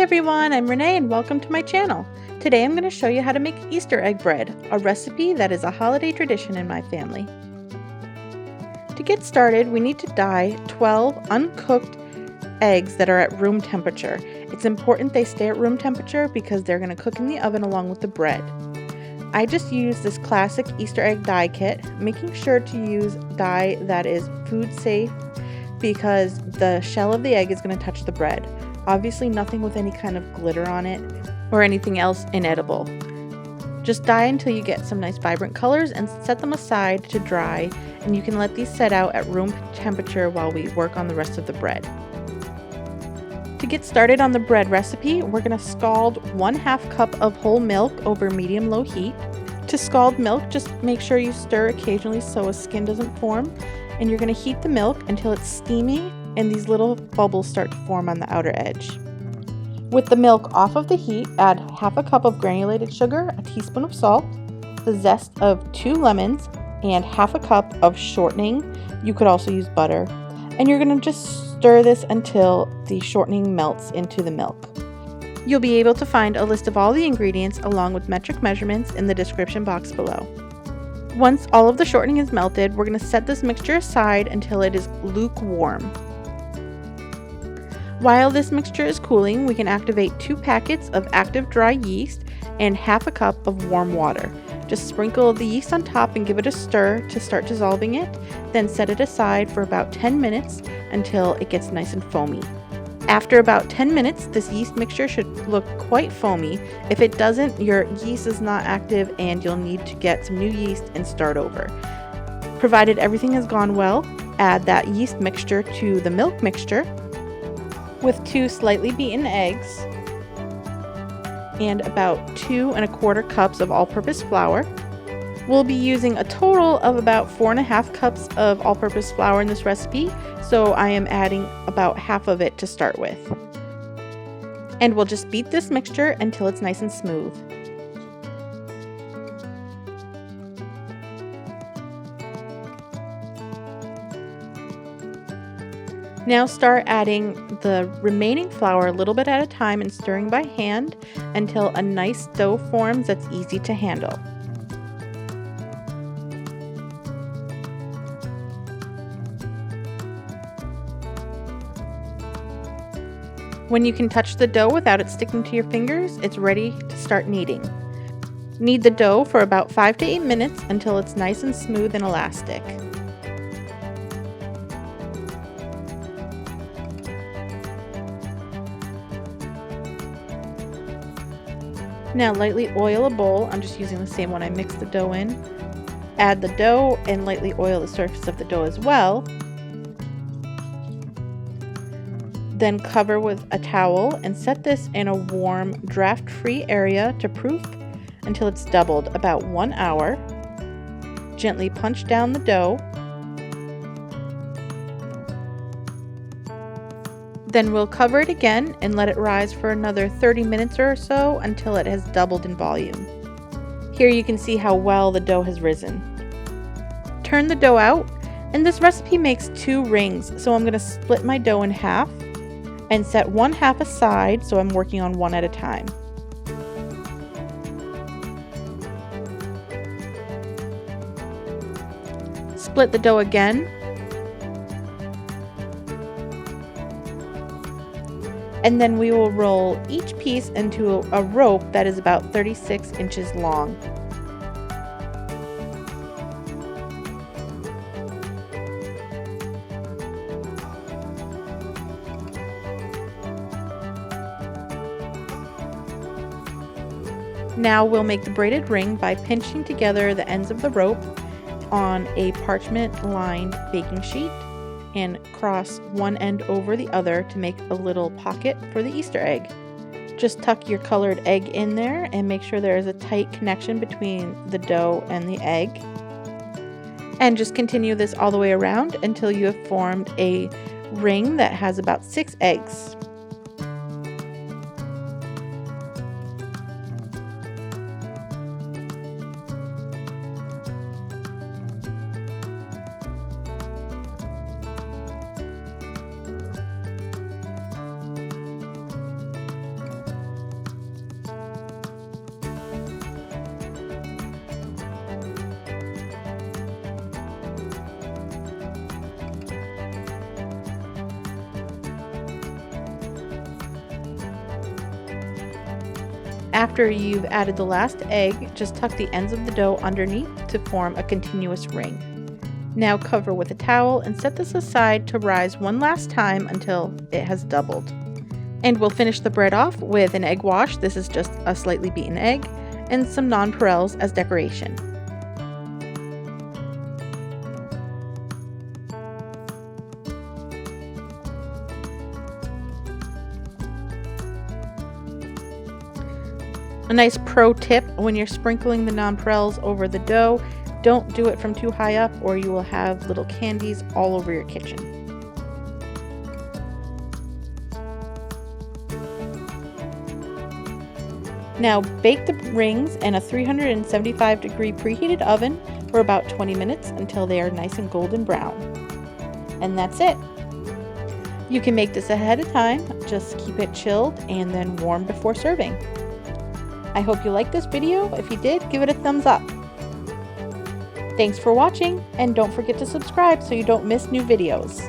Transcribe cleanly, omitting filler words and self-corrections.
everyone, I'm Renee and welcome to my channel. Today I'm going to show you how to make Easter egg bread, a recipe that is a holiday tradition in my family. To get started, we need to dye 12 uncooked eggs that are at room temperature. It's important they stay at room temperature because they're going to cook in the oven along with the bread. I just use this classic Easter egg dye kit, making sure to use dye that is food safe because the shell of the egg is going to touch the bread. Obviously nothing with any kind of glitter on it or anything else inedible. Just dye until you get some nice vibrant colors and set them aside to dry, and you can let these set out at room temperature while we work on the rest of the bread. To get started on the bread recipe, we're going to scald 1/2 cup of whole milk over medium-low heat. To scald milk, just make sure you stir occasionally so a skin doesn't form, and you're going to heat the milk until it's steamy and these little bubbles start to form on the outer edge. With the milk off of the heat, add 1/2 cup of granulated sugar, a teaspoon of salt, the zest of 2 lemons, and 1/2 cup of shortening. You could also use butter. And you're going to just stir this until the shortening melts into the milk. You'll be able to find a list of all the ingredients along with metric measurements in the description box below. Once all of the shortening is melted, we're going to set this mixture aside until it is lukewarm. While this mixture is cooling, we can activate 2 packets of active dry yeast and 1/2 cup of warm water. Just sprinkle the yeast on top and give it a stir to start dissolving it, then set it aside for about 10 minutes until it gets nice and foamy. After about 10 minutes, this yeast mixture should look quite foamy. If it doesn't, your yeast is not active and you'll need to get some new yeast and start over. Provided everything has gone well, add that yeast mixture to the milk mixture with 2 slightly beaten eggs and about 2 1/4 cups of all-purpose flour. We'll be using a total of about 4 1/2 cups of all-purpose flour in this recipe, so I am adding about half of it to start with. And we'll just beat this mixture until it's nice and smooth. Now start adding the remaining flour a little bit at a time and stirring by hand until a nice dough forms that's easy to handle. When you can touch the dough without it sticking to your fingers, it's ready to start kneading. Knead the dough for about 5 to 8 minutes until it's nice and smooth and elastic. Now lightly oil a bowl. I'm just using the same one I mixed the dough in. Add the dough and lightly oil the surface of the dough as well. Then cover with a towel and set this in a warm, draft-free area to proof until it's doubled, about 1 hour. Gently punch down the dough. Then we'll cover it again and let it rise for another 30 minutes or so until it has doubled in volume. Here you can see how well the dough has risen. Turn the dough out, and this recipe makes 2 rings, so I'm going to split my dough in half and set 1/2 aside, so I'm working on one at a time. Split the dough again. And then we will roll each piece into a rope that is about 36 inches long. Now we'll make the braided ring by pinching together the ends of the rope on a parchment-lined baking sheet and cross one end over the other to make a little pocket for the Easter egg. Just tuck your colored egg in there and make sure there is a tight connection between the dough and the egg. And just continue this all the way around until you have formed a ring that has about 6 eggs. After you've added the last egg, just tuck the ends of the dough underneath to form a continuous ring. Now cover with a towel and set this aside to rise one last time until it has doubled. And we'll finish the bread off with an egg wash. This is just a slightly beaten egg and some Nonpareils as decoration. A nice pro tip when you're sprinkling the Nonpareils over the dough, don't do it from too high up or you will have little candies all over your kitchen. Now bake the rings in a 375-degree preheated oven for about 20 minutes until they are nice and golden brown. And that's it. You can make this ahead of time, just keep it chilled and then warm before serving. I hope you liked this video. If you did, give it a thumbs up. Thanks for watching, and don't forget to subscribe so you don't miss new videos.